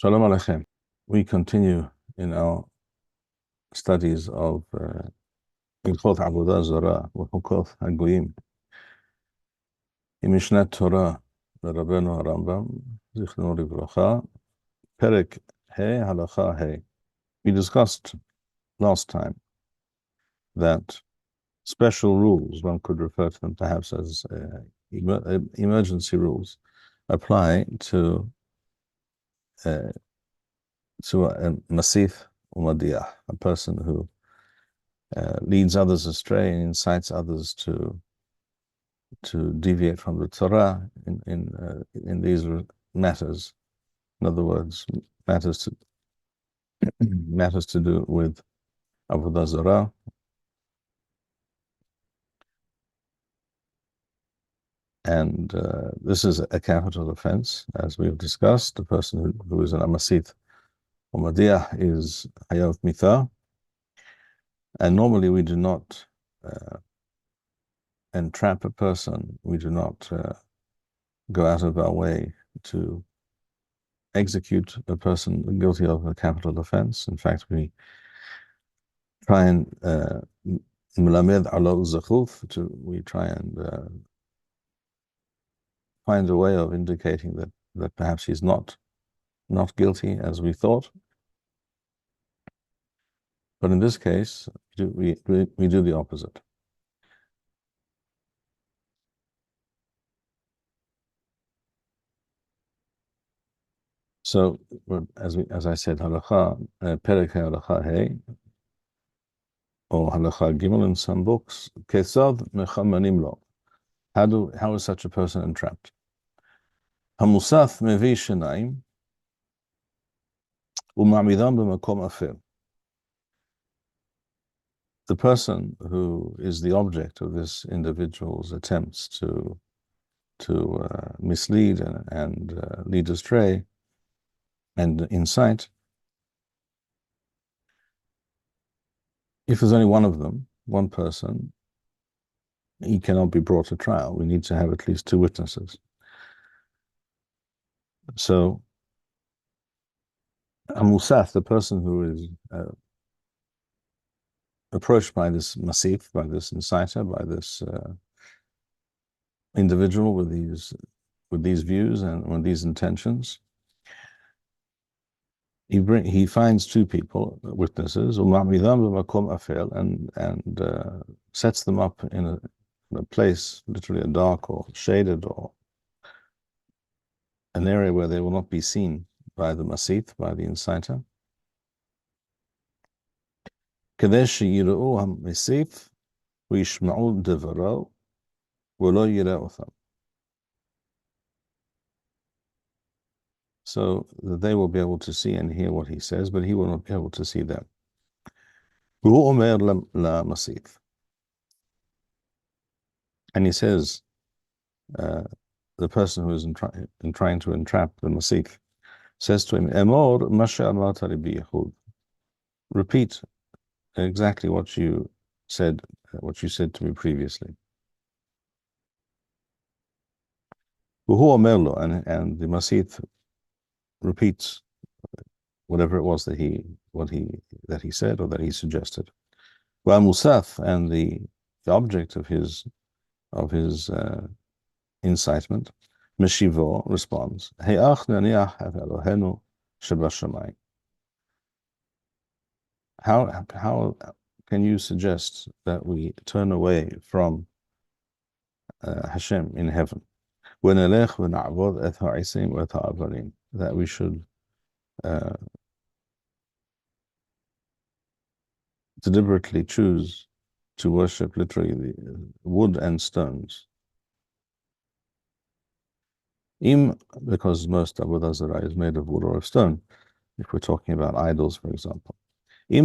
Shalom Aleichem. We continue in our studies of Hilchot Avodah, Zarah, Hilchot HaGoyim. In Mishneh Torah, Rabbeinu Rambam, Zichrono Livracha, Perek He, Halacha He. We discussed last time that special rules, one could refer to them perhaps as emergency rules, apply to a masif or madiyah, a person who leads others astray and incites others to deviate from the Torah in these matters. In other words, matters to do with Avodah Zarah, and this is a capital offense, as we've discussed. The person who is an amasit or madiyah is hayav mitha, and normally we do not entrap a person. We do not go out of our way to execute a person guilty of a capital offense. In fact, we try and find a way of indicating that perhaps he's not guilty as we thought. But in this case, we do the opposite. So, as I said, halacha perek halacha hey, or halacha gimel in some books, kesad mechamanim lo. How is such a person entrapped? Hamusaf mevi shenaim u'ma'midam b'makom afer. The person who is the object of this individual's attempts to mislead and lead astray and incite, if there's only one of them, one person, he cannot be brought to trial. We need to have at least two witnesses. So, a musaf, the person who is approached by this masif, by this inciter, by this individual with these views and with these intentions, he finds two people, witnesses, and sets them up in a place, literally a dark or shaded or an area where they will not be seen by the masith, by the inciter. So that they will be able to see and hear what he says, but he will not be able to see them. And he says, the person who is trying to entrap the masif says to him, Emor masha amata li biyahud. Repeat exactly what you said to me previously. And the masif repeats whatever it was that he said or that he suggested. While Musaf, and the object of his incitement, Meshivo, responds, how can you suggest that we turn away from Hashem in heaven? That we should deliberately choose to worship literally the wood and stones. Because most Avodah Zarah is made of wood or of stone, if we're talking about idols, for example. If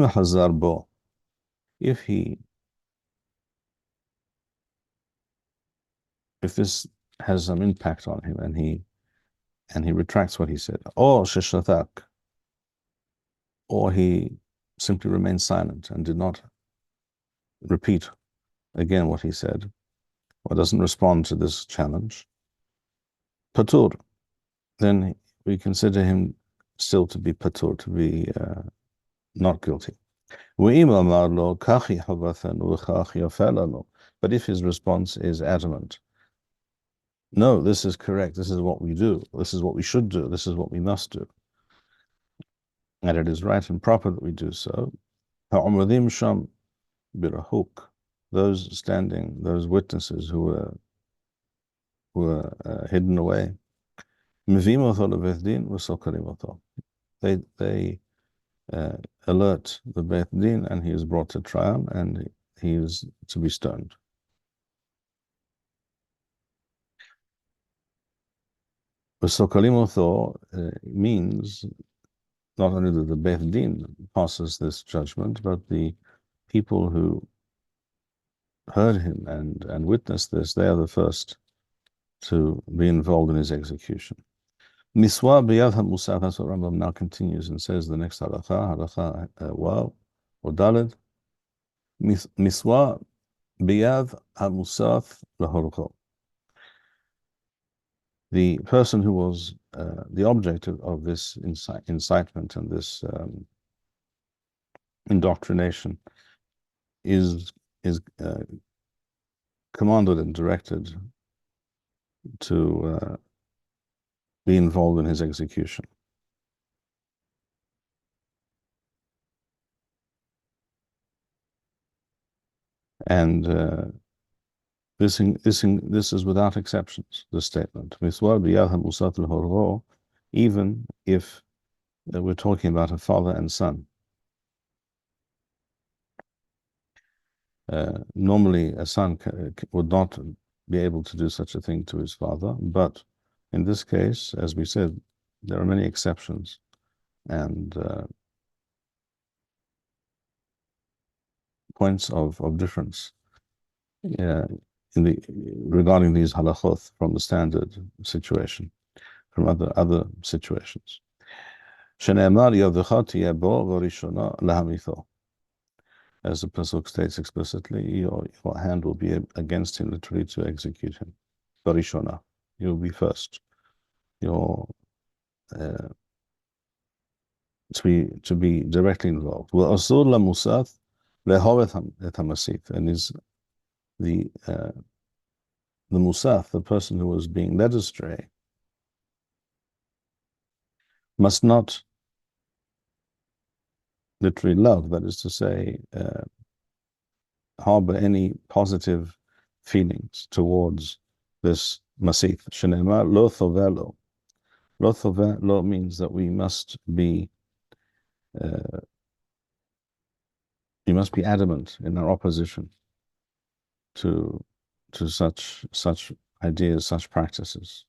this has some impact on him and he retracts what he said, or sheshatak, or he simply remained silent and did not repeat again what he said, or doesn't respond to this challenge, patur, then we consider him still to be patur, to be not guilty. But if his response is adamant, no, this is correct, this is what we do, this is what we should do, this is what we must do, and it is right and proper that we do so, those standing, those witnesses who were hidden away, they alert the Beit Din, and he is brought to trial, and he is to be stoned. Means not only that the Beit Din passes this judgment, but the people who heard him and witnessed this, they are the first to be involved in his execution. Miswa biyad ha-musaf, that's what Rambam now continues and says the next halacha waw or daled. Miswa biyad ha-musaf lahorcho. The person who was the object of this incitement and this indoctrination is commanded and directed to be involved in his execution. And this is without exceptions, this statement. Even if we're talking about a father and son. Normally, a son would not be able to do such a thing to his father, but in this case, as we said, there are many exceptions, and points of difference regarding these halachot from the standard situation, from other situations. As the pasuk states explicitly, your hand will be against him, literally to execute him. Barishona, you'll be first. To be directly involved. And is the musaf, the person who was being led astray, must not literally love, that is to say, harbor any positive feelings towards this masif. Shenema lo thovelo. Lo thovelo means that we must be adamant in our opposition to such ideas, such practices.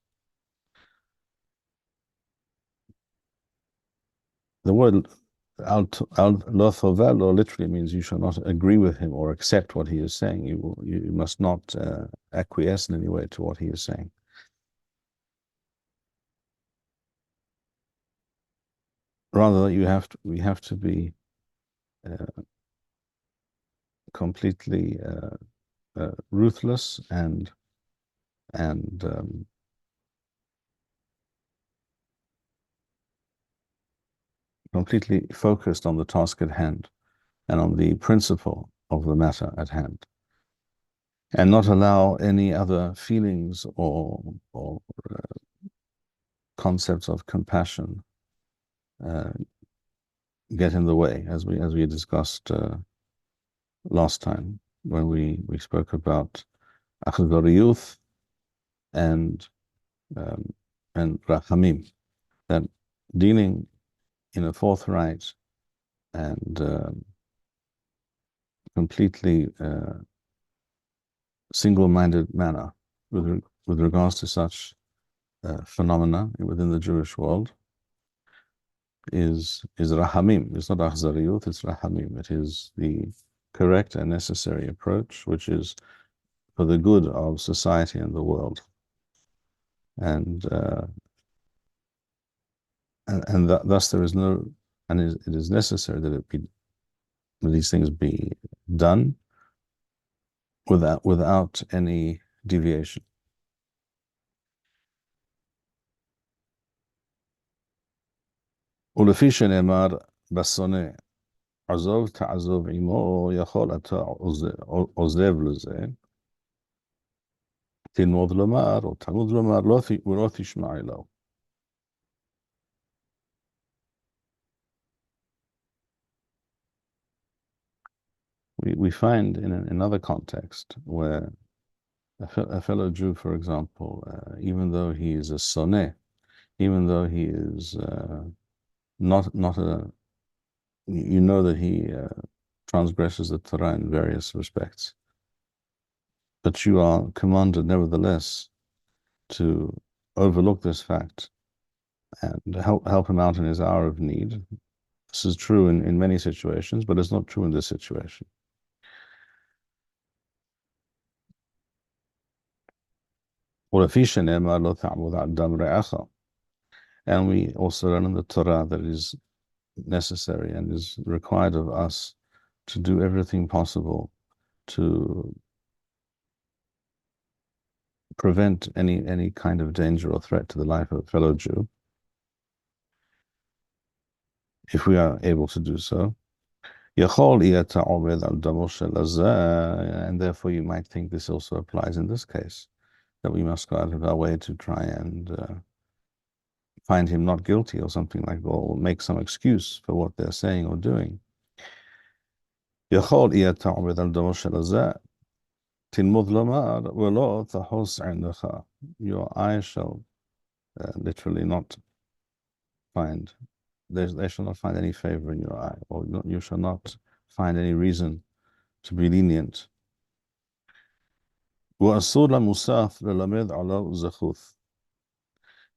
The word lo thovelo literally means you shall not agree with him or accept what he is saying. You must not acquiesce in any way to what he is saying. Rather, we have to be completely ruthless and completely focused on the task at hand and on the principle of the matter at hand, and not allow any other feelings or concepts of compassion get in the way, as we discussed last time when we spoke about achzariyuth and rachamim, that dealing in a forthright and completely single-minded manner with regards to such phenomena within the Jewish world is rahamim. It's not achzariyuth, it's rahamim. It is the correct and necessary approach, which is for the good of society and the world. And thus there is no, and it is necessary that these things be done without any deviation. ולפי שנאמר בשונא, עזוב תעזוב עמו, יכול אתה עוזב לזה, תלמוד לומר, או תלמוד לומר, ולא תשמע אליו. We find in another context where a fellow Jew, for example, even though he is a soneh, even though he is not a, you know that he transgresses the Torah in various respects, but you are commanded nevertheless to overlook this fact and help him out in his hour of need. This is true in many situations, but it's not true in this situation. And we also learn in the Torah that it is necessary and is required of us to do everything possible to prevent any kind of danger or threat to the life of a fellow Jew, if we are able to do so. And therefore you might think this also applies in this case, that we must go out of our way to try and find him not guilty or something like that, or make some excuse for what they're saying or doing. Your eye shall literally not find, they shall not find any favor in your eye, or you shall not find any reason to be lenient.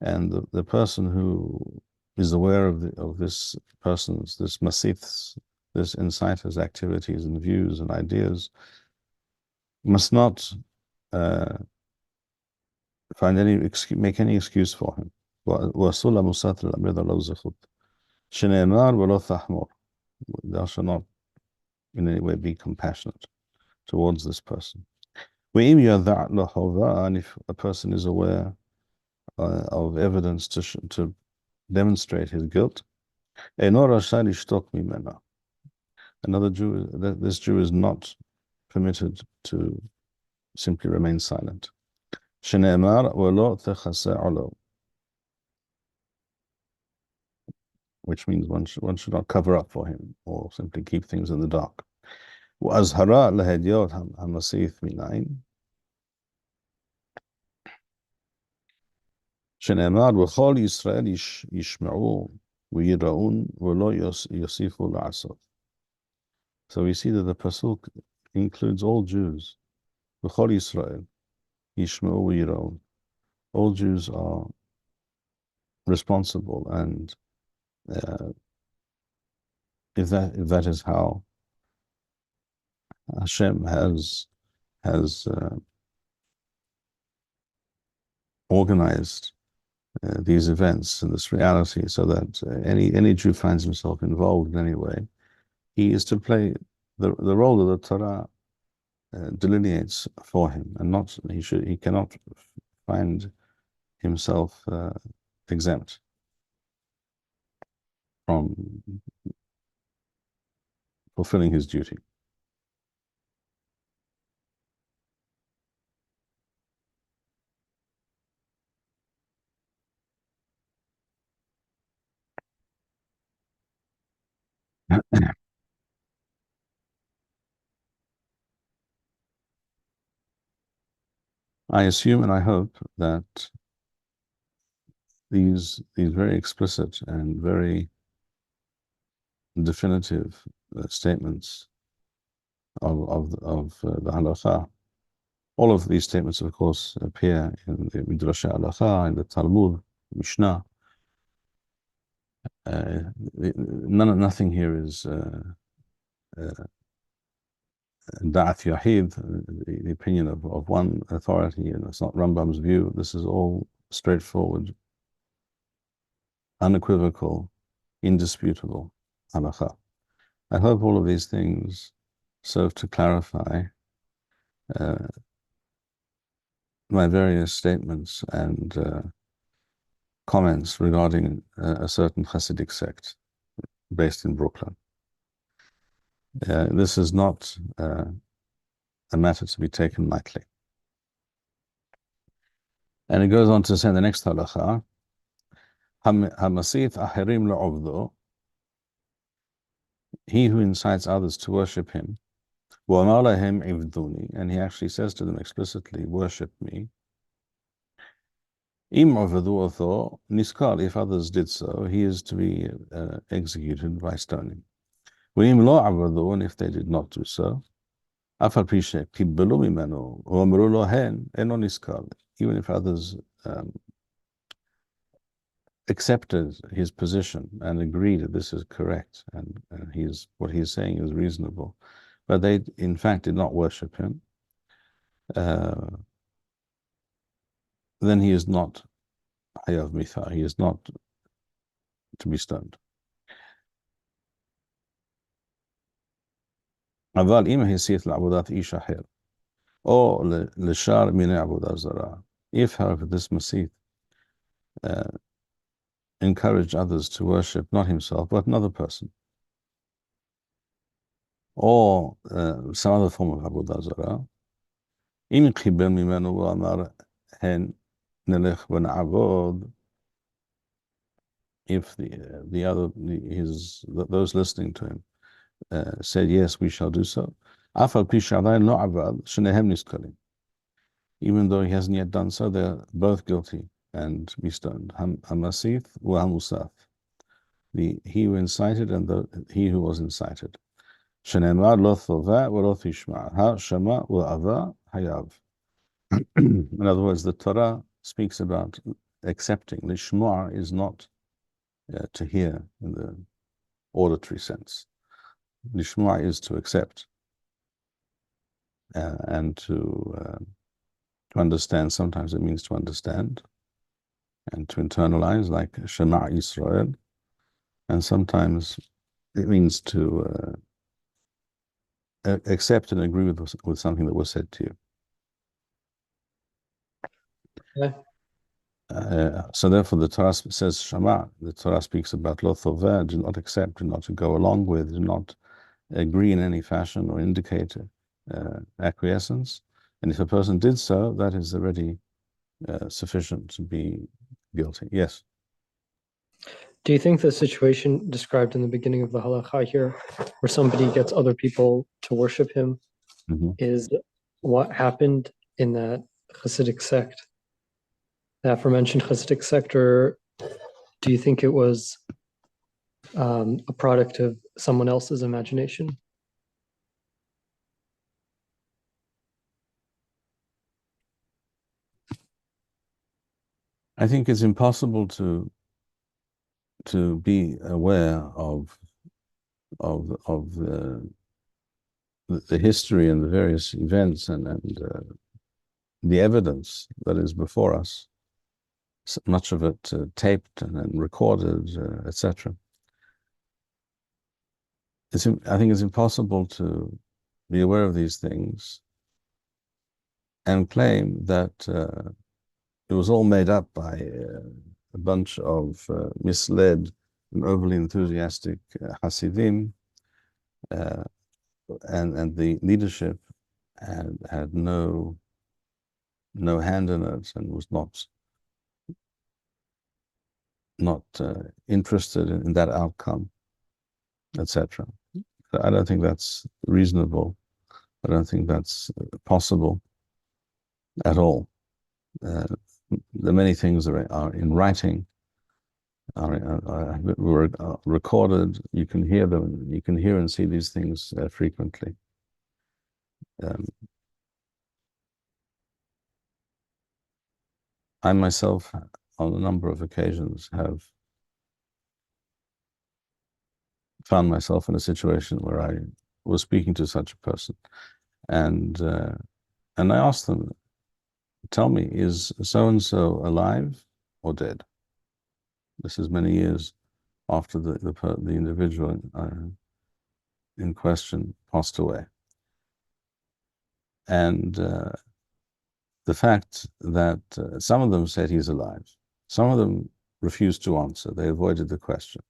And the person who is aware of this person's, this masith's, this inciter's activities and views and ideas, must not make any excuse for him. Thou shalt not in any way be compassionate towards this person. And if a person is aware of evidence to demonstrate his guilt, another Jew, this Jew is not permitted to simply remain silent. Which means one should not cover up for him or simply keep things in the dark. שנאמר וכל ישראל ישמעו ויראון ולא יוסיפו לעשות. So we see that the pasuk includes all Jews. וכל ישראל ישמעו ויראון. All Jews are responsible, and if that is how Hashem has organized these events and this reality, so that any Jew finds himself involved in any way, he is to play the role that the Torah delineates for him, and not he cannot find himself exempt from fulfilling his duty. I assume and I hope that these very explicit and very definitive statements of the halakha, all of these statements, of course, appear in the Midrash halakha, in the Talmud, Mishneh. Nothing here is Da'at Yahid, the opinion of one authority, and it's not Rambam's view. This is all straightforward, unequivocal, indisputable halakha. I hope all of these things serve to clarify my various statements and comments regarding a certain Hasidic sect based in Brooklyn. This is not a matter to be taken lightly. And it goes on to say in the next halacha, Hamasith ahirim le'ovdo, he who incites others to worship him, وَأَمَرَ لَهِمْ عِبْدُونِي, and he actually says to them explicitly, worship me. Im عَبَدُوهُ niskal, if others did so, he is to be executed by stoning. وَإِمْ لَا عَبَدُوهُ, and if they did not do so, أَفَلْ פי שקיבלו ממנו ואמרו לו הן, אינו ניסקל, even if others accepted his position and agreed that this is correct and what he's saying is reasonable, but they in fact did not worship him, then he is not hayav mitha, he is not to be stoned. אבל אם הסית לעבודת איש אחר, או לשאר מיני עבודה זרה, if however this masith encourage others to worship not himself but another person, or some other form of avodah zarah, אם קיבל ממנו ואמר הן נלך ונעבוד, if those listening to him said yes, we shall do so, אף על פי שעדיין לא עבד, שניהם נסקלים, even though he hasn't yet done so, they're both guilty and be stoned. Hamasith wa hamusaf, he who incited and he who was incited. Shenemar lo thova wa lo tishma, ha shama wa ava hayav. In other words, the Torah speaks about accepting. Lishma is not to hear in the auditory sense. Lishma is to accept and to understand. Sometimes it means to understand and to internalize, like Shema Israel, and sometimes it means to accept and agree with something that was said to you. Yeah. So therefore the Torah says Shema, the Torah speaks about lo thoveh, do not accept, do not go along with, do not agree in any fashion or indicate acquiescence. And if a person did so, that is already sufficient to be guilty. Yes. Do you think the situation described in the beginning of the halakha here, where somebody gets other people to worship him, is what happened in that Hasidic sect, the aforementioned Hasidic sect, or do you think it was a product of someone else's imagination? I think it's impossible to be aware of the history and the various events and the evidence that is before us, so much of it taped and recorded, etc. I think it's impossible to be aware of these things and claim that it was all made up by a bunch of misled and overly enthusiastic Hasidim, and the leadership had no hand in it and was not interested in that outcome, etc. I don't think that's reasonable. I don't think that's possible at all. The many things are in writing, were recorded. You can hear them. You can hear and see these things frequently. I myself, on a number of occasions, have found myself in a situation where I was speaking to such a person, and I asked them, tell me, is so-and-so alive or dead? This is many years after the individual in question passed away. And the fact that some of them said he's alive, some of them refused to answer. They avoided the question.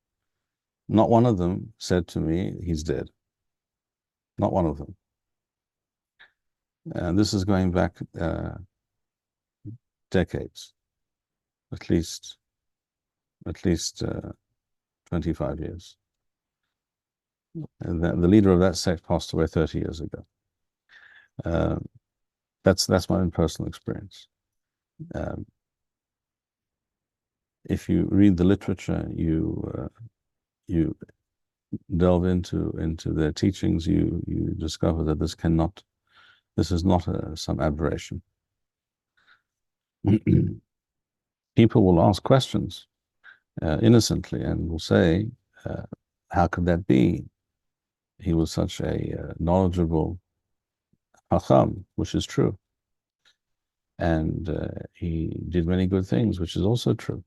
Not one of them said to me, he's dead. Not one of them. And this is going back decades, at least 25 years. And the leader of that sect passed away 30 years ago. That's my own personal experience. If you read the literature, you delve into their teachings, you discover that this is not some aberration. People will ask questions innocently and will say, how could that be? He was such a knowledgeable Hacham, which is true. And he did many good things, which is also true.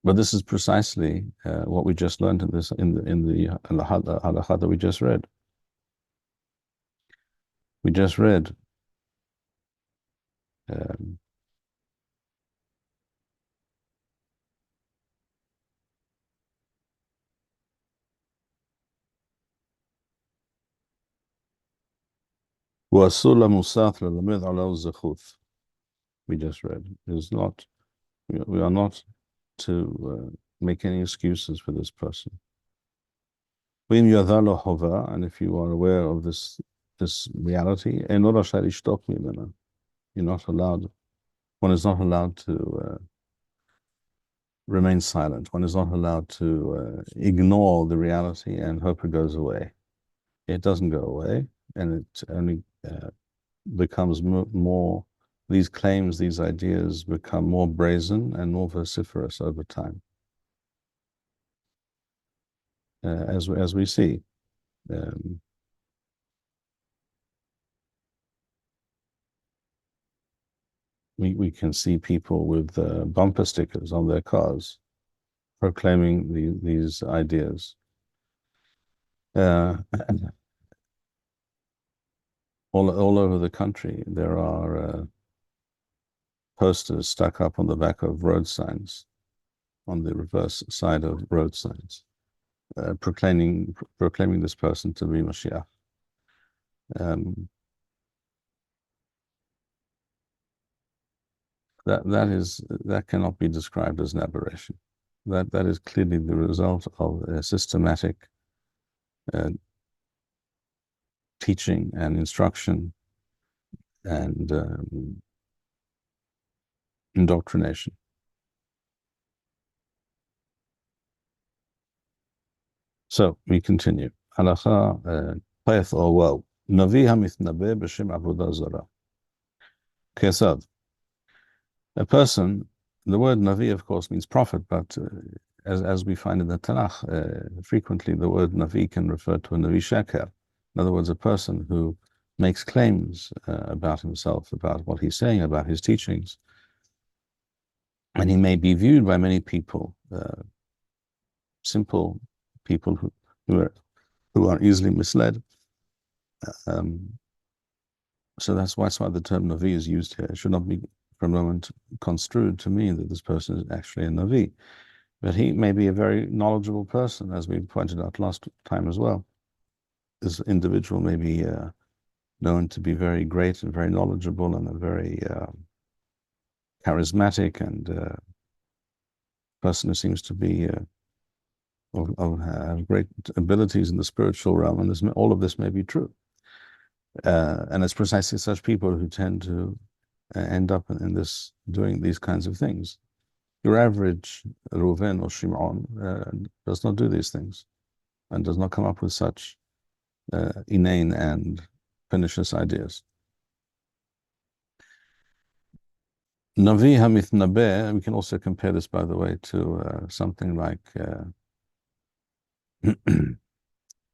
But this is precisely what we just learned in the halakha that we just read. We just read we just read. We are not to make any excuses for this person. And if you are aware of this reality, you're not allowed. One is not allowed to remain silent. One is not allowed to ignore the reality and hope it goes away. It doesn't go away, and it only becomes more, these claims, these ideas become more brazen and more vociferous over time. As we see. We can see people with bumper stickers on their cars proclaiming these ideas. All over the country, there are posters stuck up on the back of road signs, on the reverse side of road signs, proclaiming this person to be Mashiach. That cannot be described as an aberration. That is clearly the result of a systematic teaching and instruction and indoctrination. So we continue. Halakha Payth or Wow. Navi hamitnabe b'shem Avodah Zarah. Kesad. A person, the word Navi, of course, means prophet, but as we find in the Tanakh, frequently the word Navi can refer to a Navi Sheker. In other words, a person who makes claims about himself, about what he's saying, about his teachings. And he may be viewed by many people, simple people who are easily misled. So that's why the term Navi is used here. It should not be for a moment construed to mean that this person is actually a Navi. But he may be a very knowledgeable person, as we pointed out last time as well. This individual may be known to be very great and very knowledgeable and a very charismatic and person who seems to be have great abilities in the spiritual realm, and all of this may be true. And it's precisely such people who tend to end up in this, doing these kinds of things. Your average Reuven or Shimon does not do these things and does not come up with such inane and pernicious ideas. Navi hamitnabe, we can also compare this, by the way, to something like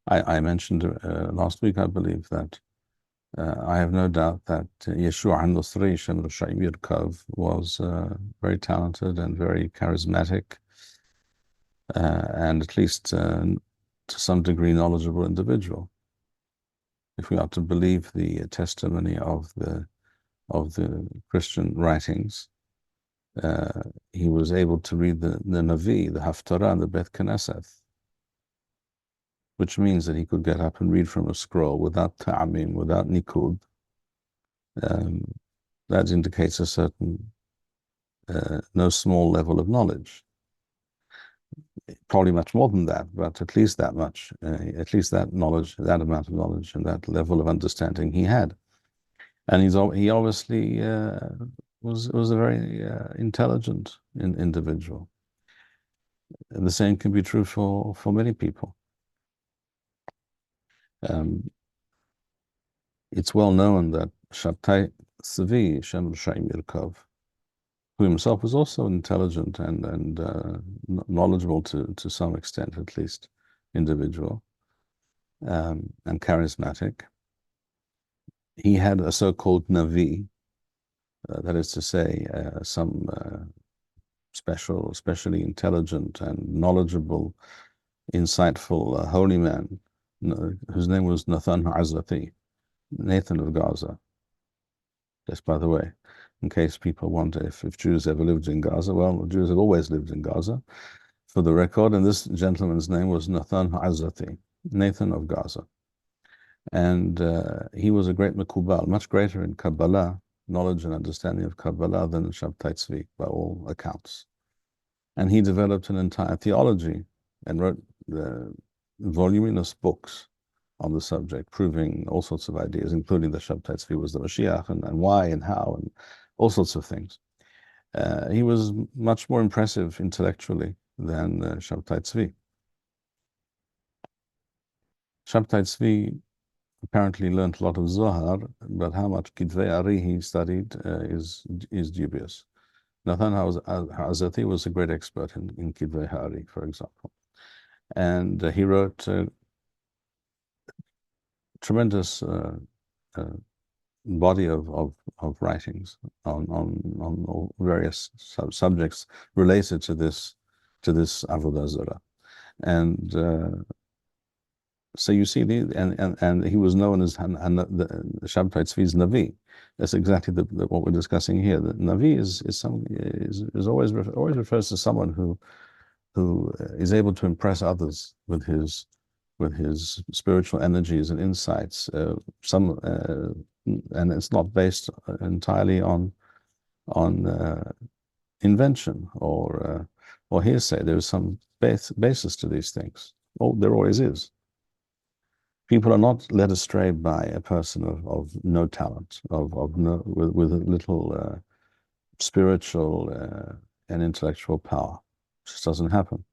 I mentioned last week, I believe, that I have no doubt that Yeshua al-Nusri Shem Rashai Yirkov was very talented and very charismatic and at least to some degree knowledgeable individual. If we are to believe the testimony of Christian writings, he was able to read the Navi, the Haftarah, and the Beth Knesset, which means that he could get up and read from a scroll without ta'amim, without nikud. That indicates a certain, no small level of knowledge. Probably much more than that, but at least that much, at least that knowledge, that amount of knowledge and that level of understanding he had. And he obviously was a very intelligent individual. And the same can be true for many people. It's well known that Shabtai Tzvi Shem Shaim Yirkov, who himself was also intelligent and knowledgeable to some extent, at least, individual, and charismatic. He had a so-called Navi, that is to say, some especially intelligent and knowledgeable, insightful holy man, whose name was Nathan Azati, Nathan of Gaza. Just by the way, in case people wonder if Jews ever lived in Gaza, well, Jews have always lived in Gaza, for the record, and this gentleman's name was Nathan Azati, Nathan of Gaza. And he was a great Mekubal, much greater in Kabbalah, knowledge and understanding of Kabbalah than Shabtai Tzvi, by all accounts. And he developed an entire theology and wrote voluminous books on the subject, proving all sorts of ideas, including that Shabtai Tzvi was the Mashiach, and why and how, and all sorts of things. He was much more impressive intellectually than Shabtai Tzvi. Shabtai Tzvi apparently learned a lot of Zohar, but how much Kidvei Ari he studied is dubious. Nathan Hazati was a great expert in Kidvei Ari, for example. And he wrote tremendous body of writings on various subjects related to this Avodah Zarah. And so you see, and he was known as Shabtai Tzvi's Navi. That's exactly what we're discussing here. The Navi is always refers to someone who is able to impress others with his spiritual energies and insights. And it's not based entirely on invention or hearsay. There is some basis to these things. Oh, there always is. People are not led astray by a person of no talent, with a little spiritual and intellectual power. It just doesn't happen.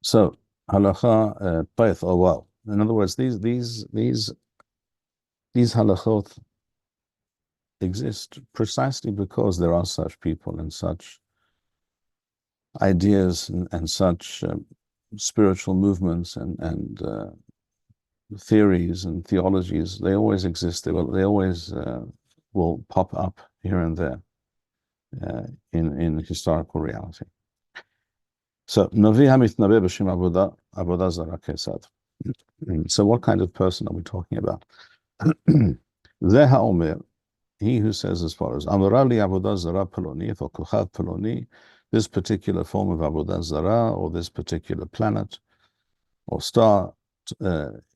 So halacha paith or wow. In other words, these halachot exist precisely because there are such people and such ideas and such spiritual movements and theories and theologies. They always exist. They always will pop up here and there in historical reality. So Navi hamitnabe b'shem avodah zarah kesad. So what kind of person are we talking about? Zeh ha'omer, he who says as follows: Amara li avodah zarah peloni or kochav peloni, this particular form of avodah zarah or this particular planet or star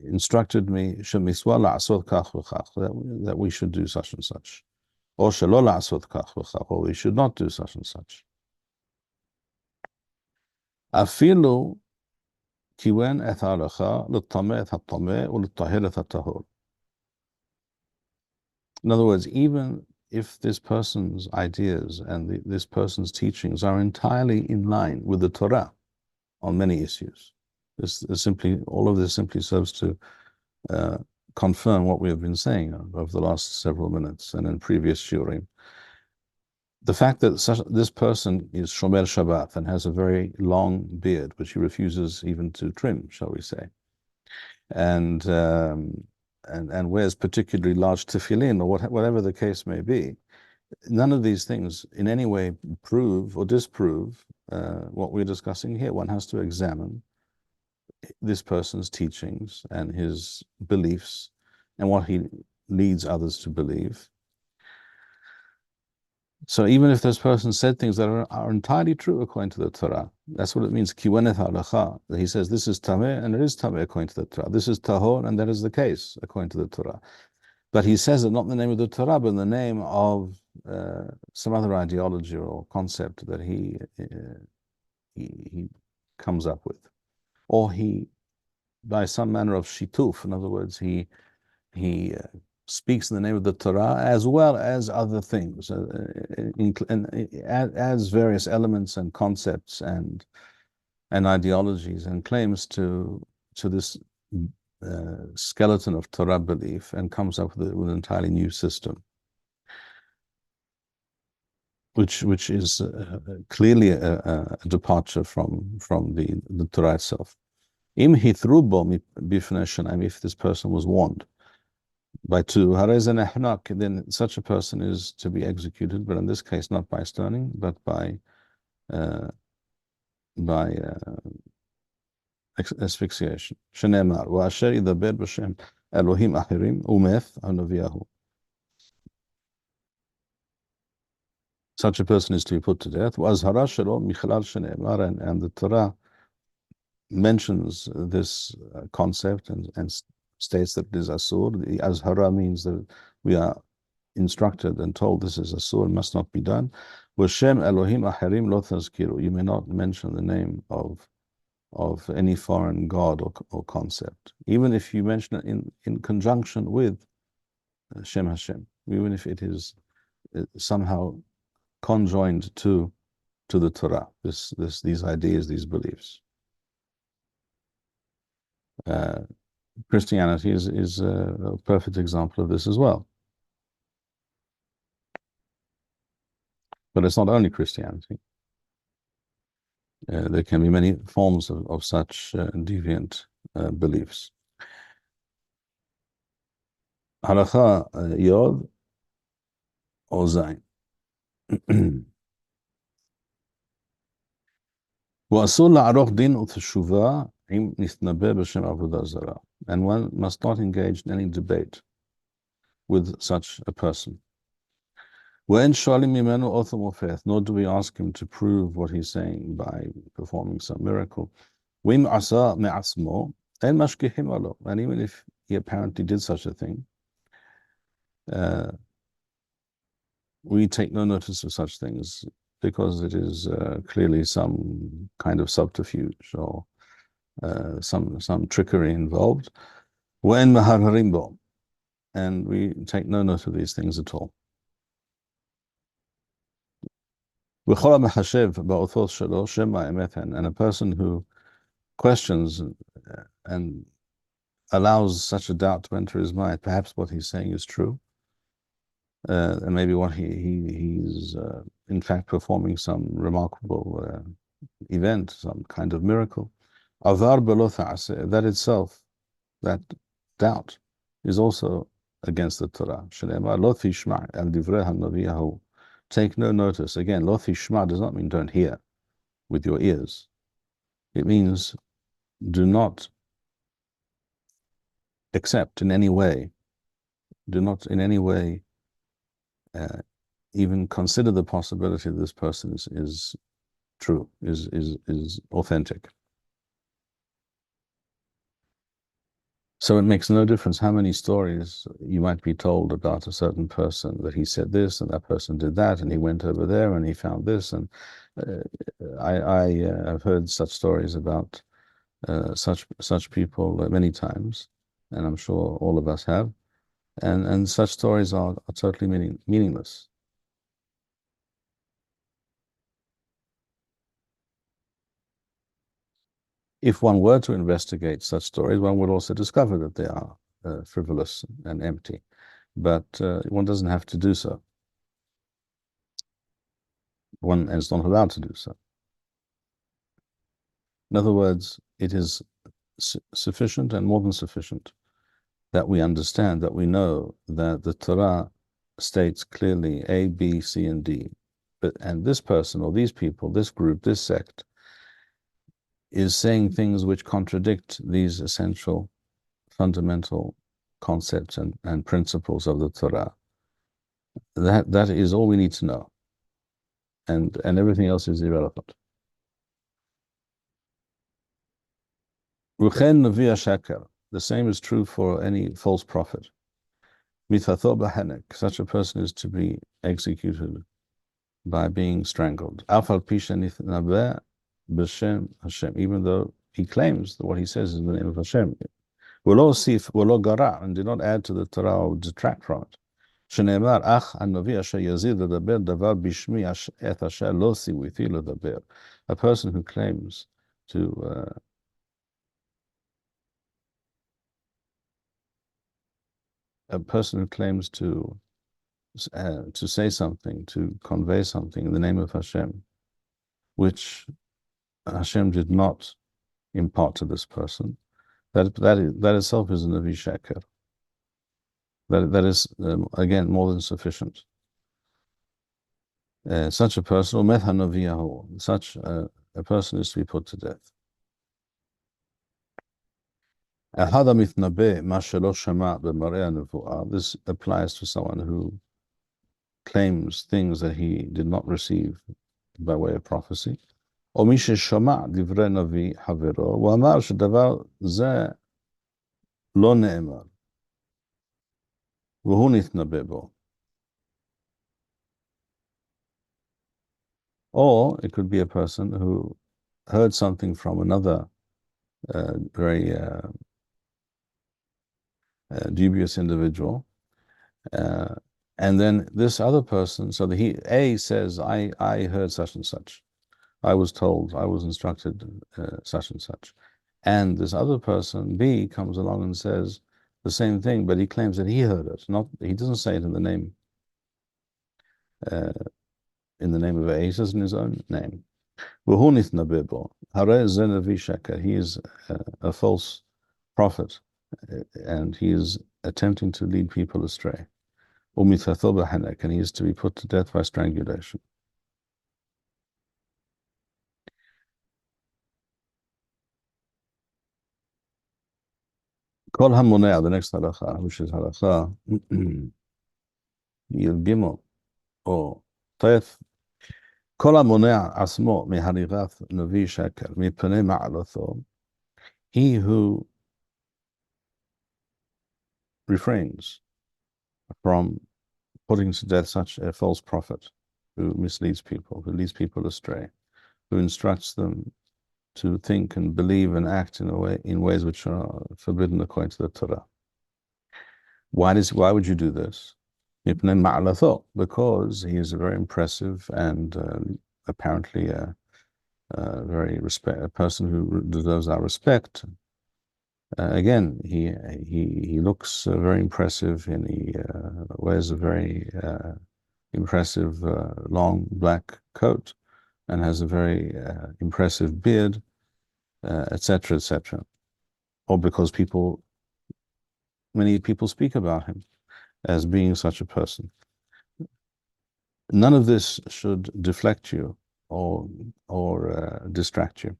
instructed me shemiswa la'asot kach v'chach, that we should do such and such, or shelo la'asot kach v'chach, or we should not do such and such. Afilu kiwen et halacha l'tameh et hatameh u'l'tahir et hatahor. In other words, even if this person's ideas and this person's teachings are entirely in line with the Torah on many issues, all of this simply serves to confirm what we have been saying over the last several minutes and in previous shurim. The fact that this person is Shomer Shabbat and has a very long beard, which he refuses even to trim, shall we say, and wears particularly large tefillin, or whatever the case may be, none of these things in any way prove or disprove what we're discussing here. One has to examine this person's teachings and his beliefs and what he leads others to believe. So even if this person said things that are entirely true according to the Torah, that's what it means. Kiwaneth halacha. He says this is tameh and it is tameh according to the Torah. This is tahor and that is the case according to the Torah. But he says it not in the name of the Torah, but in the name of some other ideology or concept that he comes up with, or he, by some manner of shituf. In other words, he speaks in the name of the Torah as well as other things, as various elements and concepts and ideologies, and claims to this skeleton of Torah belief, and comes up with an entirely new system, which is clearly a departure from the Torah itself. If this person was warned by two, then such a person is to be executed, but in this case not by stoning, but by asphyxiation. Such a person is to be put to death. And the Torah mentions this concept and states that it is asur. The azhara means that we are instructed and told this is asur and must not be done. V'shem Elohim acherim lo tazkiru. You may not mention the name of any foreign god or concept, even if you mention it in conjunction with Shem Hashem, even if it is somehow conjoined to the Torah. These ideas, these beliefs. Christianity is a perfect example of this as well. But it's not only Christianity. There can be many forms of such deviant beliefs. Halacha Yod or Zayin. وأصول לערוך דין ותשובה עם נתנבא בשם עבודה זרה. And one must not engage in any debate with such a person. ואין שואלים ממנו אותם הופך, nor do we ask him to prove what he's saying by performing some miracle. ואם עשה מעצמו, אין משגיחים עליו. And even if he apparently did such a thing, we take no notice of such things, because it is clearly some kind of subterfuge or some trickery involved. وَإِن مَهَرَّرِمْ بَهُ, and we take no note of these things at all. وَخَلَ مَحَشَيْفْ بَأُثُوث شَلَوْ شَمَّا إِمَثًا, and a person who questions and allows such a doubt to enter his mind, perhaps what he's saying is true, and maybe what he's in fact performing some remarkable event, some kind of miracle. That itself, that doubt, is also against the Torah. Take no notice. Again, lo tishma does not mean don't hear with your ears. It means do not accept in any way, do not in any way even consider the possibility that this person is true, is authentic. So it makes no difference how many stories you might be told about a certain person, that he said this and that person did that and he went over there and he found this. And I have heard such stories about such people many times, and I'm sure all of us have. And such stories are totally meaningless. If one were to investigate such stories, one would also discover that they are frivolous and empty. But one doesn't have to do so. One is not allowed to do so. In other words, it is sufficient and more than sufficient that we understand, that we know that the Torah states clearly A, B, C, and D. And this person or these people, this group, this sect, is saying things which contradict these essential, fundamental concepts and principles of the Torah. That is all we need to know. And everything else is irrelevant. The same is true for any false prophet. Such a person is to be executed by being strangled. Even though he claims that what he says is in the name of Hashem. And do not add to the Torah or detract from it. A person who claims to say something, to convey something in the name of Hashem, which Hashem did not impart to this person, that itself is a Navi Sheker. That is, again, more than sufficient. Such a person, such a person is to be put to death. This applies to someone who claims things that he did not receive by way of prophecy. Or it could be a person who heard something from another very dubious individual, and then this other person, so that he says, I heard such and such, I was told, I was instructed such and such, and this other person, B, comes along and says the same thing, but he claims that he heard it. He doesn't say it in the name of A, he says in his own name. He is a false prophet, and he is attempting to lead people astray. And he is to be put to death by strangulation. The next halakha, which is halakha Yilgimel, or Tayth. He who refrains from putting to death such a false prophet who misleads people, who leads people astray, who instructs them to think and believe and act in ways which are forbidden according to the Torah. Why would you do this? Because he is a very impressive and apparently a person who deserves our respect. Again, he looks very impressive, and he wears a very impressive long black coat, and has a very impressive beard, etc., etc. Or because many people speak about him as being such a person. None of this should deflect you or distract you.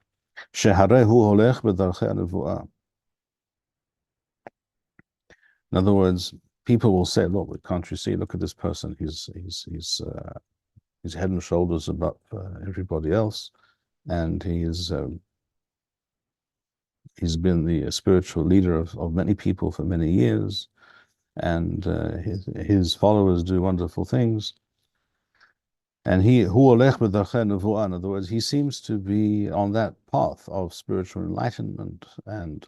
In other words, people will say, "Look, can't you see? Look at this person. He's head and shoulders above everybody else, and he's been the spiritual leader of many people for many years, and his followers do wonderful things. And in other words, he seems to be on that path of spiritual enlightenment, and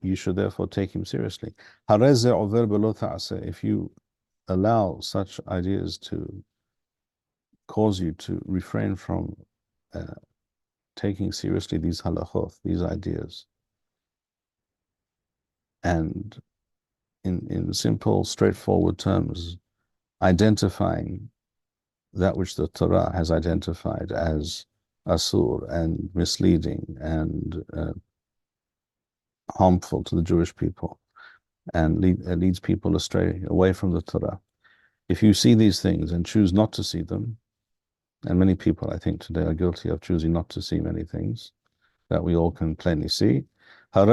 you should therefore take him seriously. If you allow such ideas to cause you to refrain from taking seriously these halachot, these ideas, and in simple, straightforward terms, identifying that which the Torah has identified as asur and misleading and harmful to the Jewish people, and leads people astray away from the Torah. If you see these things and choose not to see them, and many people, I think, today are guilty of choosing not to see many things that we all can plainly see, Such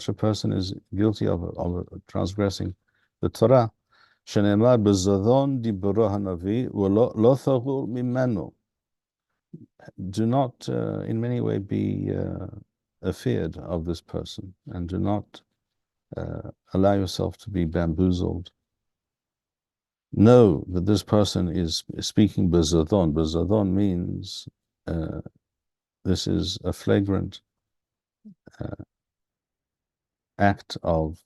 a person is guilty of transgressing the Torah. שנאמר בזדון דיברו הנביא ולא תחול ממנו. Do not in many way be afeared of this person, and do not allow yourself to be bamboozled. Know that this person is speaking bezadon. Bezadon means this is a flagrant act of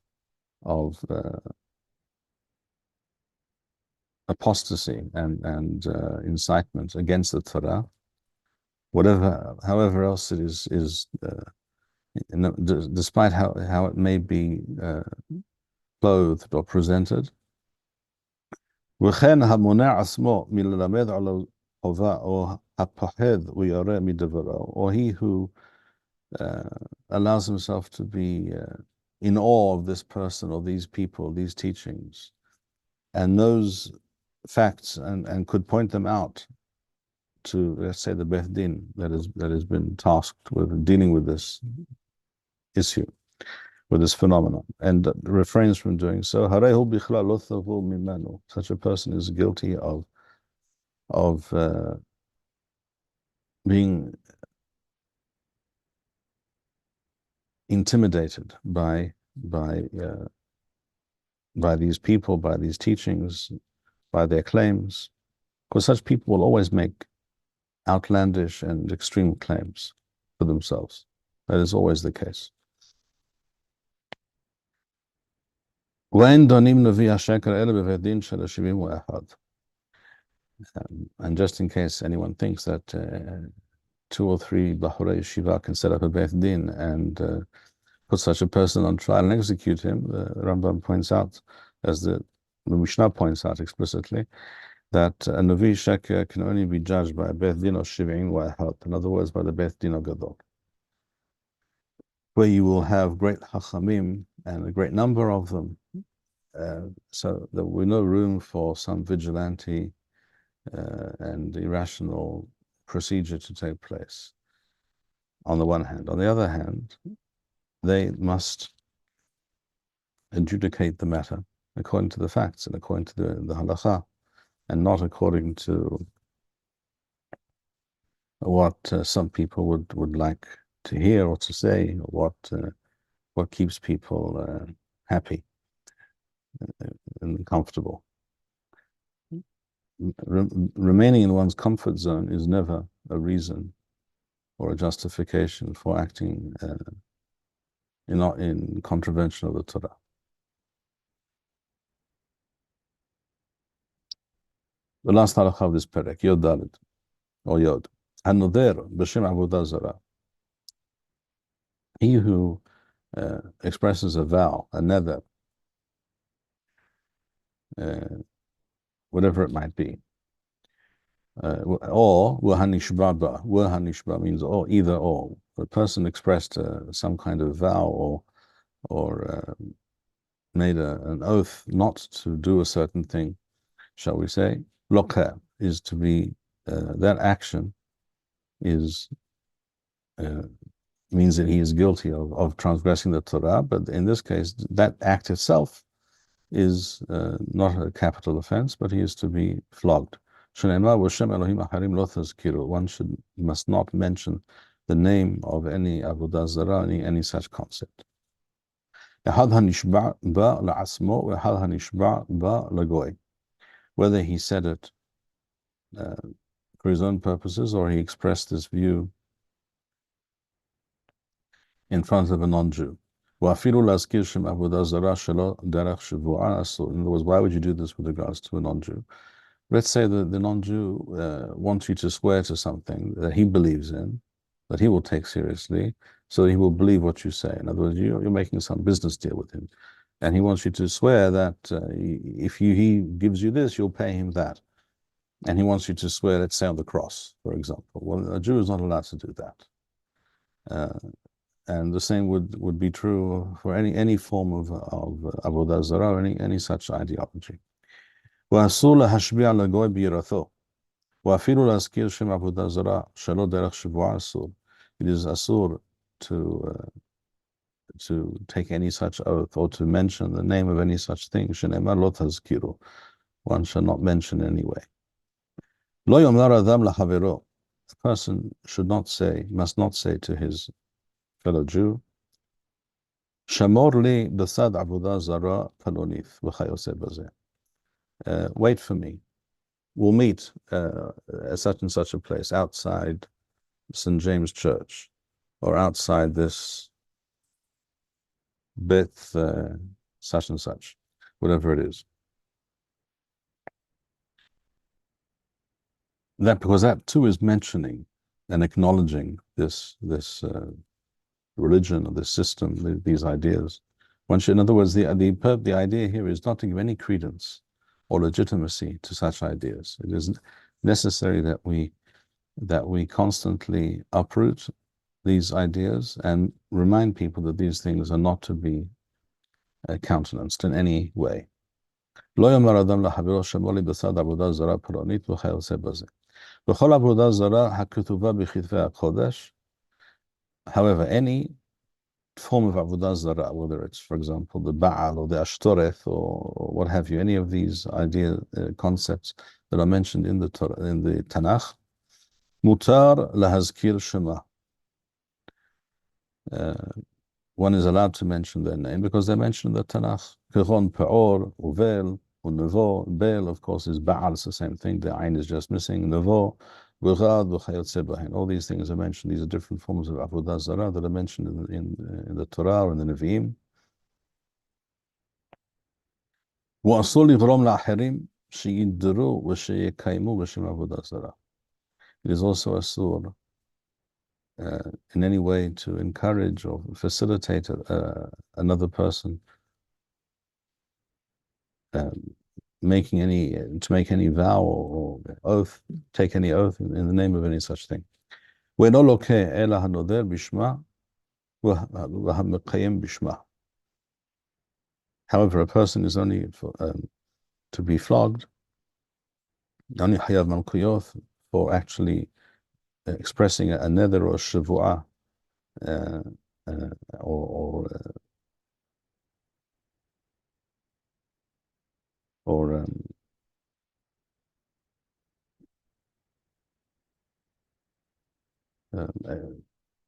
apostasy and incitement against the Torah. However else it is despite how it may be clothed or presented. וכן המונע עצמו מללמד על החובה או הפוחד וירא מדברו, or he who allows himself to be in awe of this person or these people, these teachings, and knows facts and could point them out to, let's say, the Beth Din that has been tasked with dealing with this issue, with this phenomenon, and refrains from doing so. Such a person is guilty of being intimidated by these people, by these teachings, by their claims, because such people will always make outlandish and extreme claims for themselves. That is always the case. And just in case anyone thinks that 2 or 3 Bahurei Shiva can set up a Beth Din and put such a person on trial and execute him, the Rambam points out, as the Mishneh points out explicitly, that a Navi Sheker can only be judged by a Beth Din of Shiv'in Wa'ahad, in other words, by the Beth Din of Gadol, where you will have great Chachamim and a great number of them, so there will be no room for some vigilante and irrational procedure to take place, on the one hand. On the other hand, they must adjudicate the matter according to the facts and according to the halakha, and not according to what some people would like to hear or to say, or what keeps people happy and comfortable. Remaining in one's comfort zone is never a reason or a justification for acting in contravention of the Torah. The last halakha of this perek, Yod Dalet, or Yod. Hanoder b'shem Avodah Zarah. He who expresses a vow, a nether, whatever it might be, or Hanishba means or, either or. The person expressed some kind of vow or made an oath not to do a certain thing, shall we say, Lokha is to be, that action is means that he is guilty of transgressing the Torah, but in this case, that act itself is not a capital offense, but he is to be flogged. One must not mention the name of any Avodah Zarah, any such concept. Whether he said it for his own purposes or he expressed this view in front of a non-Jew. In other words, why would you do this with regards to a non-Jew? Let's say that the non-Jew wants you to swear to something that he believes in, that he will take seriously, so that he will believe what you say. In other words, you're making some business deal with him, and he wants you to swear that if he gives you this, you'll pay him that. And he wants you to swear, let's say, on the cross, for example. Well, a Jew is not allowed to do that. And the same would be true for any form of Avodah Zarah, or any such ideology. وأصول هشبيع لجوي بيرثو وأفيلو لأسكير شم عبودة زراء شلو درخ شبوع أصول. It is asur take any such oath or to mention the name of any such thing. Shenemar lo tazkiru. One shall not mention anyway. Lo yomar adam lahavero. A person must not say to his fellow Jew, Shamor li b'sad avodah zarah palonif v'chayose bazeh. Wait for me. We'll meet at such and such a place outside St. James Church or outside this bit such and such, whatever it is. Because that too is mentioning and acknowledging this religion or this system, these ideas. In other words, the idea here is not to give any credence or legitimacy to such ideas. It is necessary that we constantly uproot these ideas and remind people that these things are not to be countenanced in any way. However, any form of avodah zarah, whether it's, for example, the Baal or the Ashtoreth or what have you, any of these concepts that are mentioned in the Torah, in the Tanakh, mutar lahazkir shema. One is allowed to mention their name because they're mentioned in the Tanakh. Kiron peor, uvel, unevo. Bel, of course, is Baal. It's the same thing. The ayn is just missing. Nevo, v'chad, v'chayotze bahin. All these things are mentioned. These are different forms of avodah zarah that are mentioned in the Torah or in the Nevi'im. وأصول يغرم لأحرم شيدرو وشيكيمو بشم avodah zarah. It is also a surah in any way to encourage or facilitate another person to make any vow or oath, take any oath in the name of any such thing. However, a person is only to be flogged, only hayav malkuyoth, for actually expressing a nether or shavu'ah,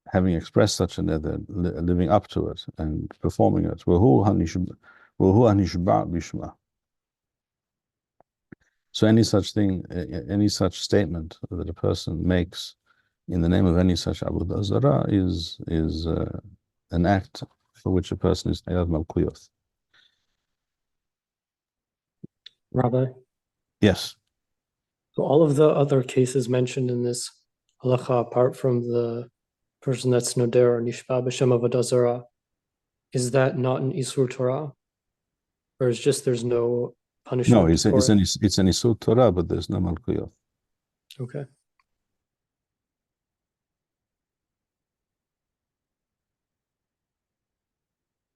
having expressed such a nether, living up to it and performing it. So any such thing, any such statement that a person makes in the name of any such avodah zarah is an act for which a person is hayav malkuyoth. Rabbi? Yes. So all of the other cases mentioned in this halacha, apart from the person that's noder or nishba b'shem avodah zarah, is that not an isur Torah? Or is just there's no punishment? No, it's an isur Torah, but there's no malkuyoth. Okay.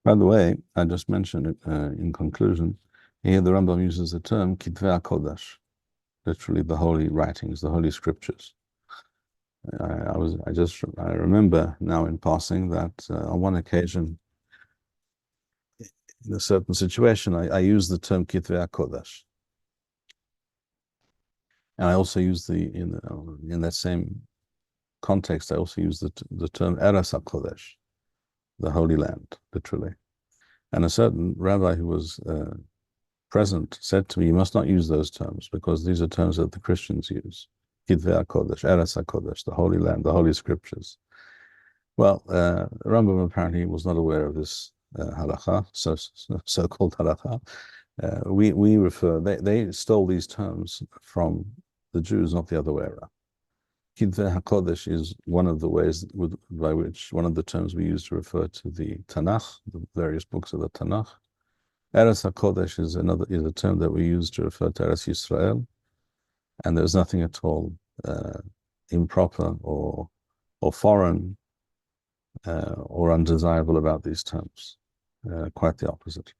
By the way, I just mentioned it in conclusion. Here the Rambam uses the term kitvei kodesh, literally the holy writings, the holy scriptures. I remember now in passing that on one occasion, in a certain situation, I used the term kitvei kodesh, and I also used in that same context, I also used the term eretz hakodesh, the Holy Land, literally. And a certain rabbi who was present said to me, you must not use those terms because these are terms that the Christians use. Kitvei HaKodesh, Eretz HaKodesh, the Holy Land, the Holy Scriptures. Well, Rambam apparently was not aware of this halakha, so-called halakha. They stole these terms from the Jews, not the other way around. Kitvei HaKodesh is one of the ways by which, one of the terms we use to refer to the Tanakh, the various books of the Tanakh. Eretz HaKodesh is a term that we use to refer to Eretz Yisrael, and there's nothing at all improper or foreign or undesirable about these terms. Quite the opposite,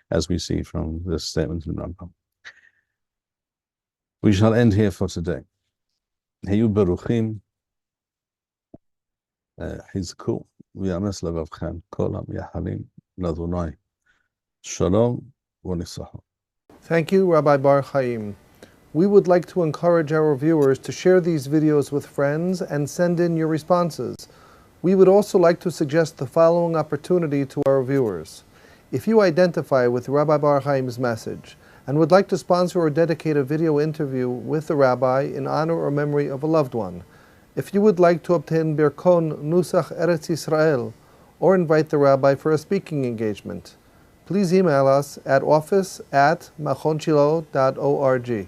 as we see from this statement in Rambam. We shall end here for today. Heyu Baruchim. חזקו ויאמץ לבבכם כל המייחלים לאדוני. שלום וניצחון. Thank you, Rabbi Bar-Hayim. We would like to encourage our viewers to share these videos with friends and send in your responses. We would also like to suggest the following opportunity to our viewers. If you identify with Rabbi Bar-Hayim's message and would like to sponsor or dedicate a video interview with the rabbi in honor or memory of a loved one, if you would like to obtain Birkon Nusach Eretz Yisrael or invite the rabbi for a speaking engagement, please email us at office@machonshilo.org.